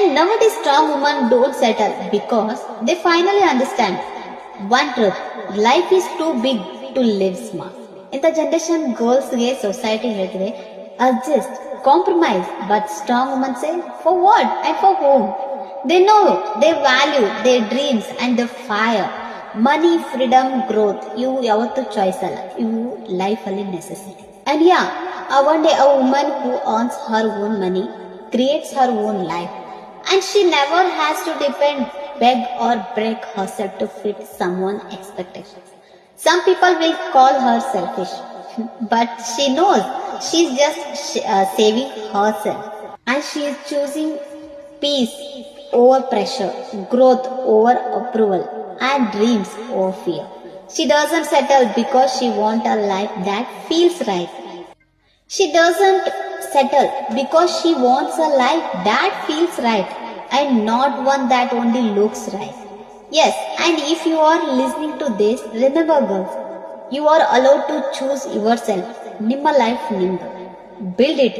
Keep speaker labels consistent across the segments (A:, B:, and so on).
A: And nowadays strong women don't settle because they finally understand one truth: life is too big to live small. ಇಂಥ generation ಗರ್ಲ್ಸ್ಗೆ society ಹೇಳ್ತಿದೆ adjust, compromise, but strong woman say for what and for home. They know their value, their dreams and their fire. Money, freedom, growth. ಇವು ಯಾವತ್ತೂ choice ಅಲ್ಲ, ಇವು ಲೈಫಲ್ಲಿ necessity. And yeah, one day a woman who earns her own money creates her own life. And she never has to depend, beg or break herself to fit someone's expectations. Some people will call her selfish, but she knows she's just saving herself. And she is choosing peace over pressure, growth over approval, and dreams over fear. She doesn't settle because she wants a life that feels right. She doesn't settle because she wants a life that feels right and not one that only looks right. Yes, and if you are listening to this, remember girls, you are allowed to choose yourself. Nimma life nimdu. Build it,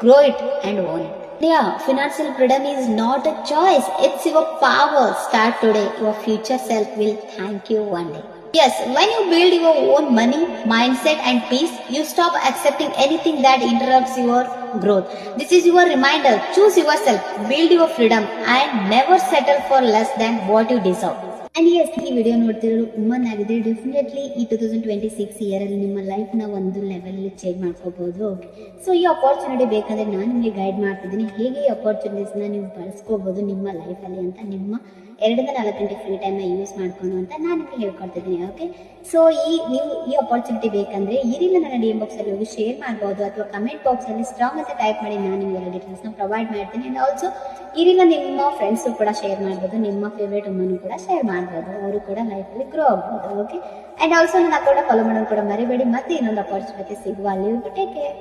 A: grow it and own it. Yeah, financial freedom is not a choice, it's your power. Start today, your future self will thank you one day. Yes, when you build your own money, mindset and peace, you stop accepting anything that interrupts your growth. This is your reminder. Choose yourself, build your freedom and never settle for less than what you deserve. And yes, ಈ video ನೋಡ್ತಿರೋ woman ಆಗಿದೆ, definitely ಈ 2026 ಇಯರಲ್ಲಿ ನಿಮ್ಮ ಲೈಫ್ನ ಒಂದು ಲೆವೆಲಲ್ಲಿ change ಮಾಡ್ಕೋಬಹುದು. Okay, so ಈ opportunity ಬೇಕಂದ್ರೆ ನಾನು ನಿಮಗೆ ಗೈಡ್ ಮಾಡ್ತಿದ್ದೀನಿ, ಹೇಗೆ ಈ ಅಪಾರ್ಚುನಿಟೀಸ್ನ ನೀವು ಬಳಸ್ಕೋಬಹುದು ನಿಮ್ಮ ಲೈಫಲ್ಲಿ ಅಂತ, ನಿಮ್ಮ 2 ರಿಂದ 4 ಗಂಟೆ ಫ್ರೀ ಟೈಮ್ನ ಯೂಸ್ ಮಾಡ್ಕೊಂಡು ಅಂತ ನಾನು ನಿಮಗೆ ಹೇಳ್ಕೊಡ್ತಿದ್ದೀನಿ. ಓಕೆ, ಸೊ ನೀವು ಈ ಅಪಾರ್ಚುನಿಟಿ ಬೇಕಂದ್ರೆ ಈ ರೀತಿ ನನ್ನ DM ಬಾಕ್ಸಲ್ಲಿ ಹೋಗಿ ಶೇರ್ ಮಾಡ್ಬೋದು, ಅಥವಾ ಕಮೆಂಟ್ ಬಾಕ್ಸಲ್ಲಿ ಸ್ಟ್ರಾಂಗ್ ಅಂತ ಟೈಪ್ ಮಾಡಿ ನಾನು ನಿಮಗೆ ಡೀಟೇಲ್ಸ್ನ ಪ್ರೊವೈಡ್ ಮಾಡ್ತೀನಿ. ಆ್ಯಂಡ್ ಆಲ್ಸೋ ಈ ರೀತಿ ನಿಮ್ಮ ಫ್ರೆಂಡ್ಸು ಕೂಡ ಶೇರ್ ಮಾಡ್ಬೋದು, ನಿಮ್ಮ ಫೇವ್ರೇಟ್ ವುಮನ್ ಕೂಡ ಶೇರ್ ಮಾಡ್ಬೋದು, ಅವರು ಕೂಡ ಲೈಫಲ್ಲಿ ಗ್ರೋ ಆಗ್ಬೋದು. ಓಕೆ, ಆ್ಯಂಡ್ ಆಲ್ಸೋ ನನ್ನ ಅಕೌಂಟ್ ಫಾಲೋ ಮಾಡೋದು ಕೂಡ ಮರಿಬೇಡಿ. ಮತ್ತೆ ಇನ್ನೊಂದು ಅಪಾರ್ಚುನಿಟಿ ಸಿಗುವ, ಅಲ್ಲಿ ಟೇಕ್ ಕೇರ್.